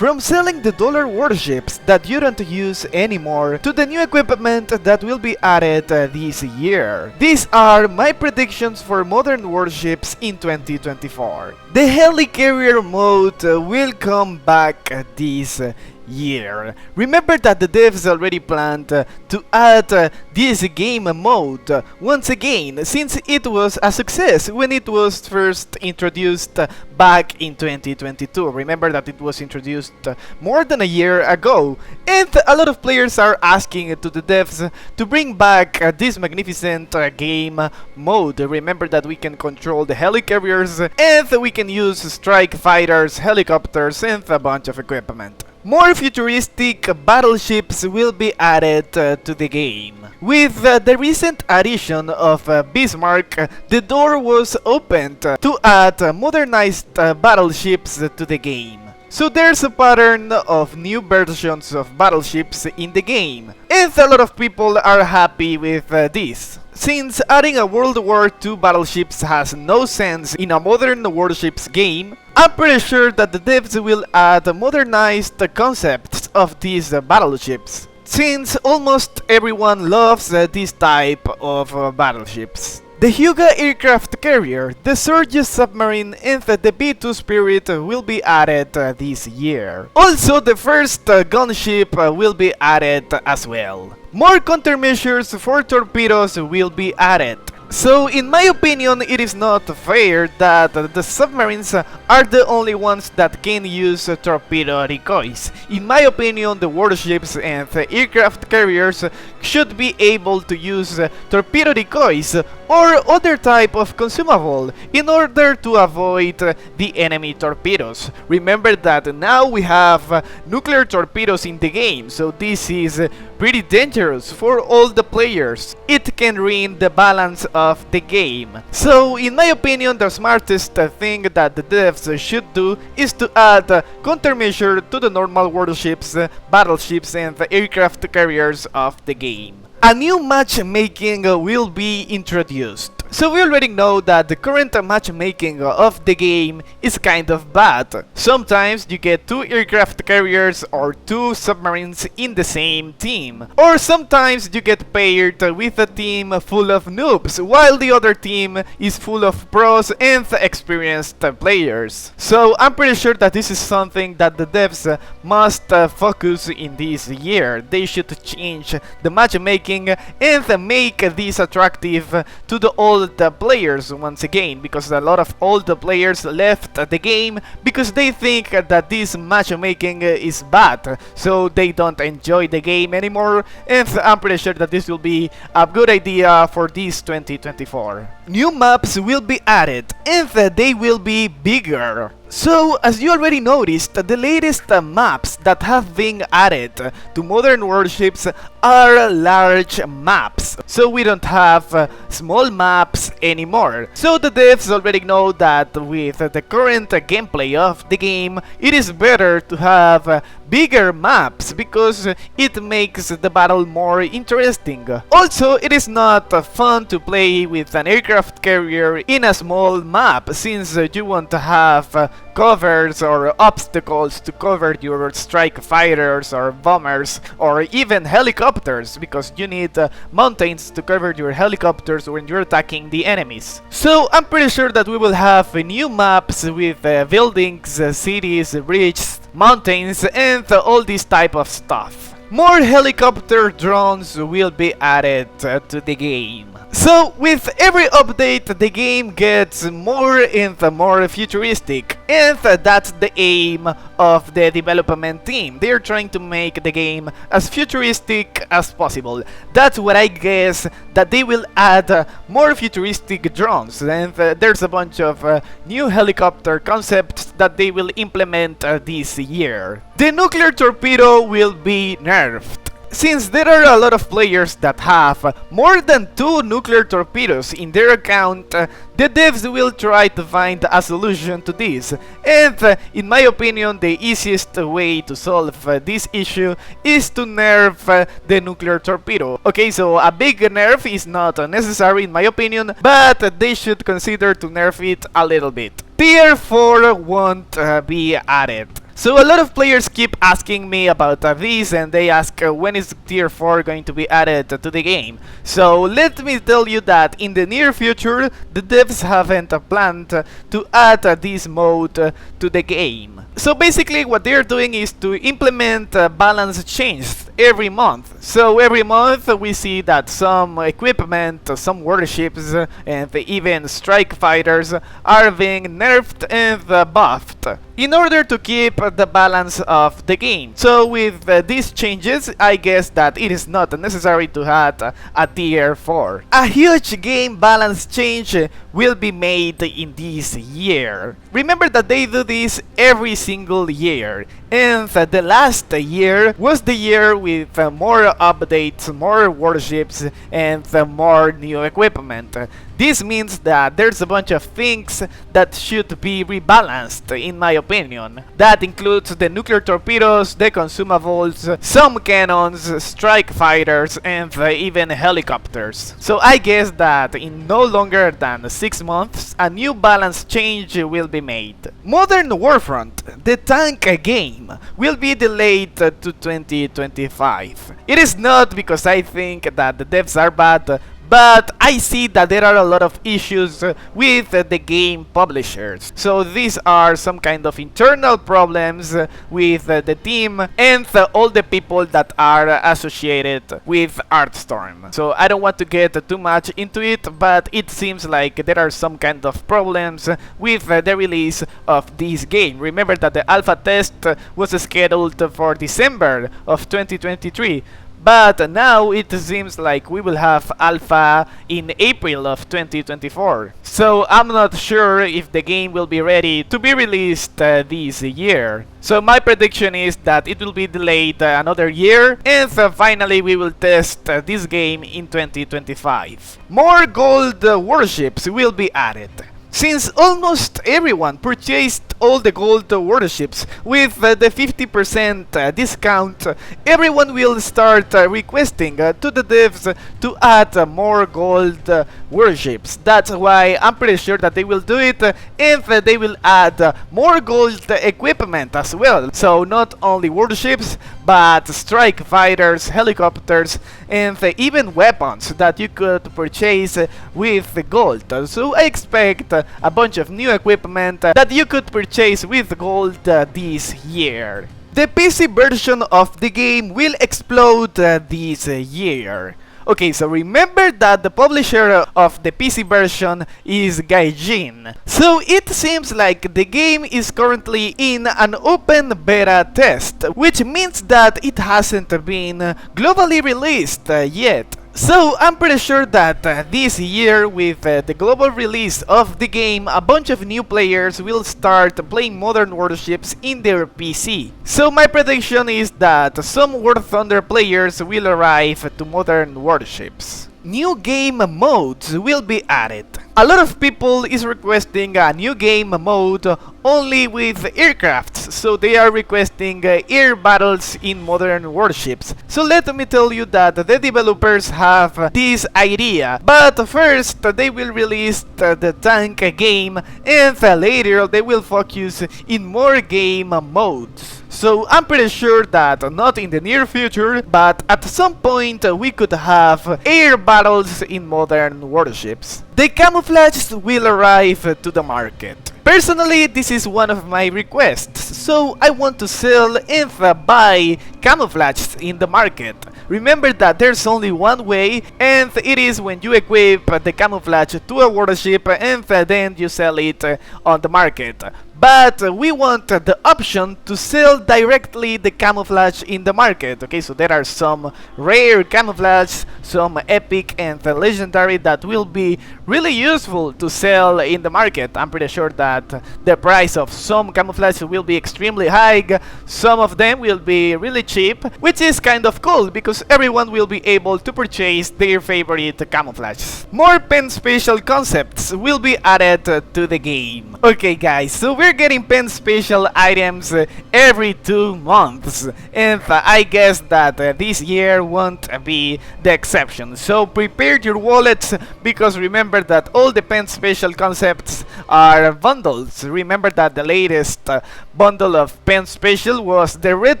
From selling the dollar warships that you don't use anymore to the new equipment that will be added this year. These are my predictions for modern warships in 2024. The Helic Carrier mode will come back this year. Remember that the devs already planned to add this game mode once again, since it was a success when it was first introduced back in 2022. Remember that it was introduced more than a year ago, and a lot of players are asking to the devs to bring back this magnificent game mode. Remember that we can control the Helic Carriers and we can use strike fighters, helicopters, and a bunch of equipment. More futuristic battleships will be added to the game. With the recent addition of Bismarck, the door was opened to add modernized battleships to the game. So there's a pattern of new versions of battleships in the game, and a lot of people are happy with this. Since adding a World War II battleships has no sense in a modern warships game, I'm pretty sure that the devs will add modernized concepts of these battleships, since almost everyone loves this type of battleships. The Hyuga aircraft carrier, the Surge submarine, and the B-2 Spirit will be added this year. Also, the first gunship will be added as well. More countermeasures for torpedoes will be added. So, in my opinion, it is not fair that the submarines are the only ones that can use torpedo decoys. In my opinion, the warships and aircraft carriers should be able to use torpedo decoys or other type of consumable in order to avoid the enemy torpedoes. Remember that now we have nuclear torpedoes in the game, so this is pretty dangerous for all the players. It can ruin the balance of the game. So in my opinion, the smartest thing that the devs should do is to add countermeasure to the normal warships, battleships, and aircraft carriers of the game. A new matchmaking will be introduced. So we already know that the current matchmaking of the game is kind of bad. Sometimes you get 2 aircraft carriers or 2 submarines in the same team. Or sometimes you get paired with a team full of noobs, while the other team is full of pros and experienced players. So I'm pretty sure that this is something that the devs must focus in this year. They should change the matchmaking and make this attractive to the old players once again, because a lot of old players left the game because they think that this matchmaking is bad, so they don't enjoy the game anymore, and I'm pretty sure that this will be a good idea for this 2024. New maps will be added and they will be bigger. So, as you already noticed, the latest maps that have been added to modern warships are large maps. So we don't have small maps anymore. So the devs already know that with the current gameplay of the game, it is better to have bigger maps because it makes the battle more interesting. Also, it is not fun to play with an aircraft carrier in a small map, since you want to have covers or obstacles to cover your strike fighters or bombers or even helicopters, because you need mountains to cover your helicopters when you're attacking the enemies. So I'm pretty sure that we will have new maps with buildings, cities, bridges, mountains, and all this type of stuff. More helicopter drones will be added to the game. So with every update, the game gets more and more futuristic, and that's the aim of the development team. They're trying to make the game as futuristic as possible. That's what I guess, that they will add more futuristic drones, and there's a bunch of new helicopter concepts that they will implement this year. The nuclear torpedo will be nerfed. Since there are a lot of players that have more than 2 nuclear torpedoes in their account, the devs will try to find a solution to this. And in my opinion, the easiest way to solve this issue is to nerf the nuclear torpedo. Okay, so a big nerf is not necessary in my opinion, but they should consider to nerf it a little bit. Tier 4 won't be added. So a lot of players keep asking me about this, and they ask when is tier 4 going to be added to the game. So let me tell you that in the near future the devs haven't planned to add this mode to the game. So basically what they're doing is to implement balance changes every month. So every month we see that some equipment, some warships, and even strike fighters are being nerfed and buffed in order to keep the balance of the game. So with these changes, I guess that it is not necessary to add a tier 4. A huge game balance change will be made in this year. Remember that they do this every single year, and the last year was the year with more updates, more warships, and more new equipment. This means that there's a bunch of things that should be rebalanced, in my opinion. That includes the nuclear torpedoes, the consumables, some cannons, strike fighters, and even helicopters. So I guess that in no longer than 6 months, a new balance change will be made. Modern Warfront, the tank game, will be delayed to 2025. It is not because I think that the devs are bad, but I see that there are a lot of issues with the game publishers. So these are some kind of internal problems with the team and all the people that are associated with Artstorm. So I don't want to get too much into it, but it seems like there are some kind of problems with the release of this game. Remember that the alpha test was scheduled for December of 2023. But now it seems like we will have alpha in April of 2024. So I'm not sure if the game will be ready to be released this year. So my prediction is that it will be delayed another year, and finally we will test this game in 2025. More gold warships will be added. Since almost everyone purchased all the gold warships with the 50% discount, everyone will start requesting to the devs to add more gold warships. That's why I'm pretty sure that they will do it, and they will add more gold equipment as well. So not only warships, but strike fighters, helicopters, and even weapons that you could purchase with gold. So I expect a bunch of new equipment that you could purchase with gold this year. The PC version of the game will explode this year. Okay, so remember that the publisher of the PC version is Gaijin. So it seems like the game is currently in an open beta test, which means that it hasn't been globally released yet. So I'm pretty sure that this year, with the global release of the game, a bunch of new players will start playing Modern Warships in their PC. So my prediction is that some War Thunder players will arrive to Modern Warships. New game modes will be added. A lot of people is requesting a new game mode only with aircrafts, so they are requesting air battles in Modern Warships. So let me tell you that the developers have this idea, but first they will release the tank game, and later they will focus in more game modes. So I'm pretty sure that not in the near future, but at some point we could have air battles in Modern Warships. The camouflages will arrive to the market. Personally, this is one of my requests, so I want to sell and buy camouflages in the market. Remember that there's only one way, and it is when you equip the camouflage to a warship and then you sell it on the market. But we want the option to sell directly the camouflage in the market. Okay, so there are some rare camouflage, some epic and legendary that will be really useful to sell in the market. I'm pretty sure that the price of some camouflage will be extremely high, some of them will be really cheap, which is kind of cool because everyone will be able to purchase their favorite camouflage. More pen spatial concepts will be added to the game. Okay guys, so we're we're getting pen special items every 2 months, and I guess that this year won't be the exception. So prepare your wallets, because remember that all the pen special concepts are bundles. Remember that the latest bundle of pen special was the Red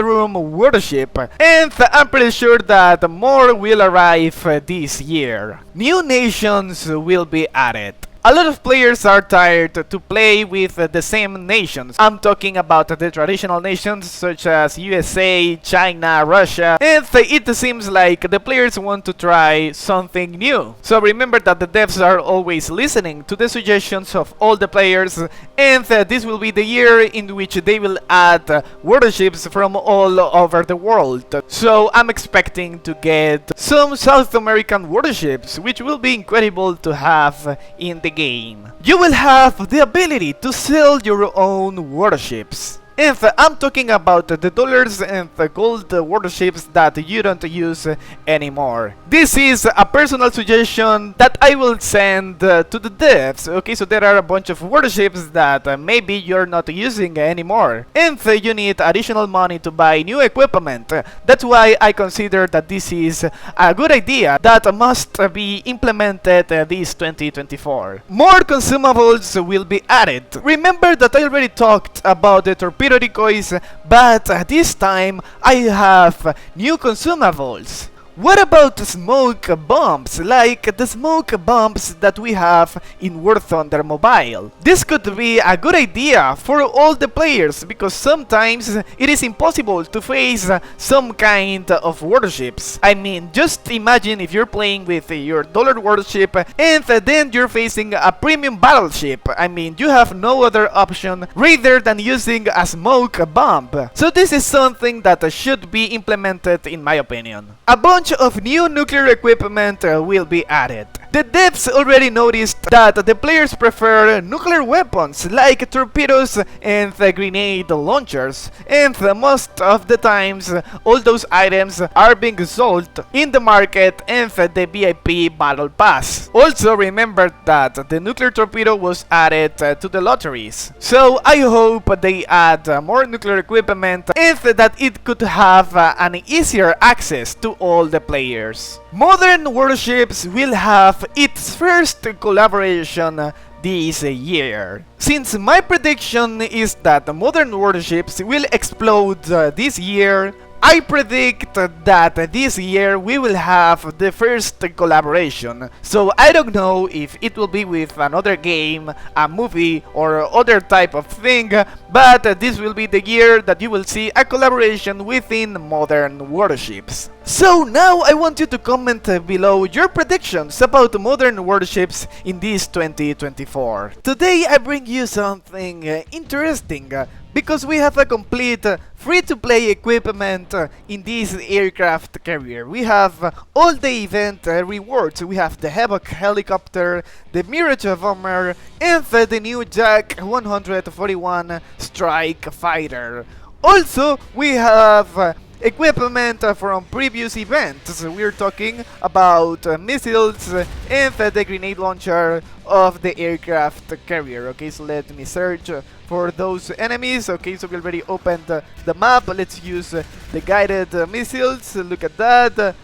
Room Warship, and I'm pretty sure that more will arrive this year. New nations will be added. A lot of players are tired to play with the same nations. I'm talking about the traditional nations such as USA, China, Russia, and it seems like the players want to try something new. So remember that the devs are always listening to the suggestions of all the players, and this will be the year in which they will add warships from all over the world. So I'm expecting to get some South American warships, which will be incredible to have in the game. You will have the ability to sell your own warships. And I'm talking about the dollars and the gold warships that you don't use anymore. This is a personal suggestion that I will send to the devs. Okay, so there are a bunch of warships that maybe you're not using anymore, and you need additional money to buy new equipment. That's why I consider that this is a good idea that must be implemented this 2024. More consumables will be added. Remember that I already talked about the torpedo decoys, but this time I have new consumables. What about smoke bombs, like the smoke bombs that we have in War Thunder Mobile? This could be a good idea for all the players, because sometimes it is impossible to face some kind of warships. I mean, just imagine if you're playing with your dollar warship and then you're facing a premium battleship. I mean, you have no other option rather than using a smoke bomb. So this is something that should be implemented in my opinion. A bunch of new nuclear equipment will be added. The devs already noticed that the players prefer nuclear weapons like torpedoes and grenade launchers, and most of the times all those items are being sold in the market and the VIP battle pass. Also remember that the nuclear torpedo was added to the lotteries, so I hope they add more nuclear equipment and that it could have an easier access to all the players. Modern warships will have its first collaboration this year. Since my prediction is that modern warships will explode this year, I predict that this year we will have the first collaboration. So I don't know if it will be with another game, a movie, or other type of thing, but this will be the year that you will see a collaboration within modern warships. So now I want you to comment below your predictions about modern warships in this 2024. Today I bring you something interesting, because we have a complete free-to-play equipment in this aircraft carrier. We have all the event rewards. We have the Helic helicopter, the Mirage bomber, and the new Jak 141 strike fighter. Also, we have equipment from previous events. We're talking about missiles and the grenade launcher of the aircraft carrier. Okay, so let me search for those enemies. Okay, so we already opened the map. Let's use the guided missiles. Look at that.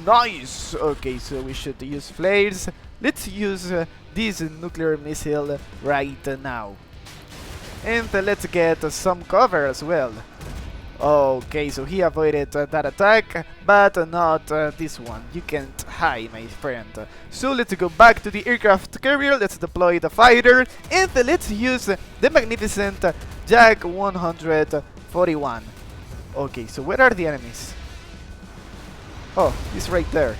Nice. Okay, so we should use flares. Let's use this nuclear missile right now. And let's get some cover as well. Okay, so he avoided that attack, but not this one. You can't hide, my friend. So let's go back to the aircraft carrier, let's deploy the fighter, and let's use the magnificent Jak 141. Okay, so where are the enemies? Oh, he's right there.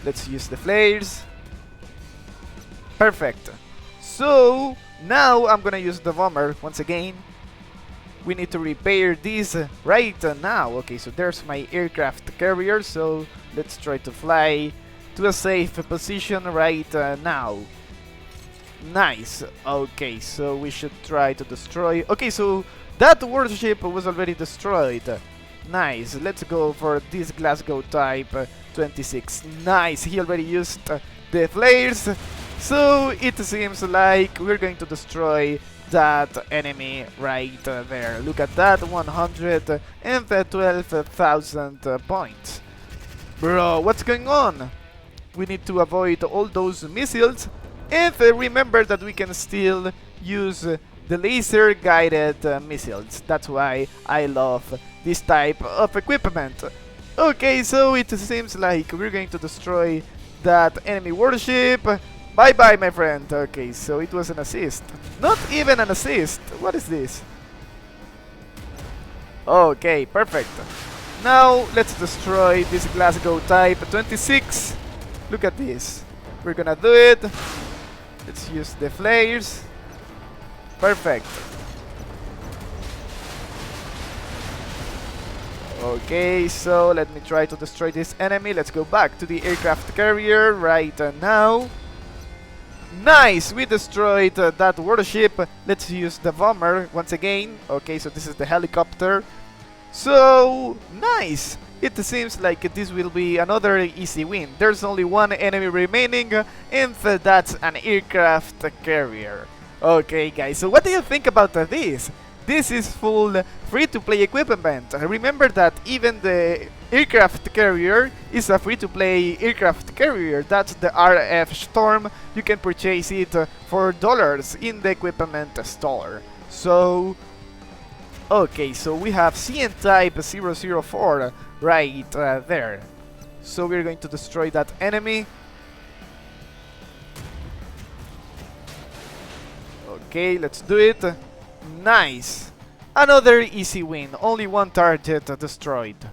Let's use the flares. Perfect. So now I'm gonna use the bomber once again. We need to repair this right now. Okay, so there's my aircraft carrier, so let's try to fly to a safe position right now. Nice. Okay, so we should try to destroy. Okay, so that warship was already destroyed. Nice. Let's go for this Glasgow type 26. Nice. He already used the flares. So it seems like we're going to destroy that enemy right there. Look at that, 112,000 points. Bro, what's going on? We need to avoid all those missiles. And remember that we can still use the laser guided missiles. That's why I love this type of equipment. Okay, so it seems like we're going to destroy that enemy warship. Bye bye, my friend. Okay, so it was an assist. Not even an assist. What is this? Okay, perfect. Now let's destroy this Glasgow Type 26. Look at this. We're gonna do it. Let's use the flares. Perfect. Okay, so let me try to destroy this enemy. Let's go back to the aircraft carrier right now. Nice! We destroyed that warship. Let's use the bomber once again. Okay, so this is the helicopter. So, nice! It seems like this will be another easy win. There's only one enemy remaining, and that's an aircraft carrier. Okay, guys, so what do you think about this? This is full free-to-play equipment. Remember that even the aircraft carrier is a free-to-play aircraft carrier. That's the RF Storm. You can purchase it for dollars in the equipment store. So, okay, so we have CN Type 004 right there. So we're going to destroy that enemy. Okay, let's do it. Nice! Another easy win, only one target destroyed.